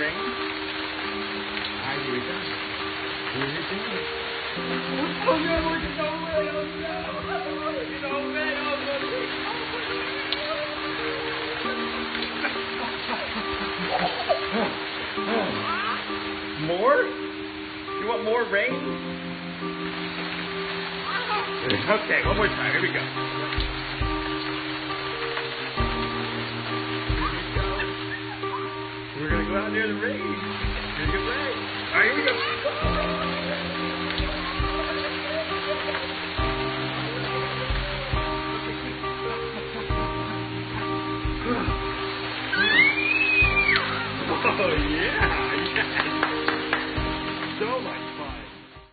rain? Here we go. Here it goes. Oh no, it's no way, oh no. It's no way, oh no. More? You want more rain? Okay, one more time. Here we go.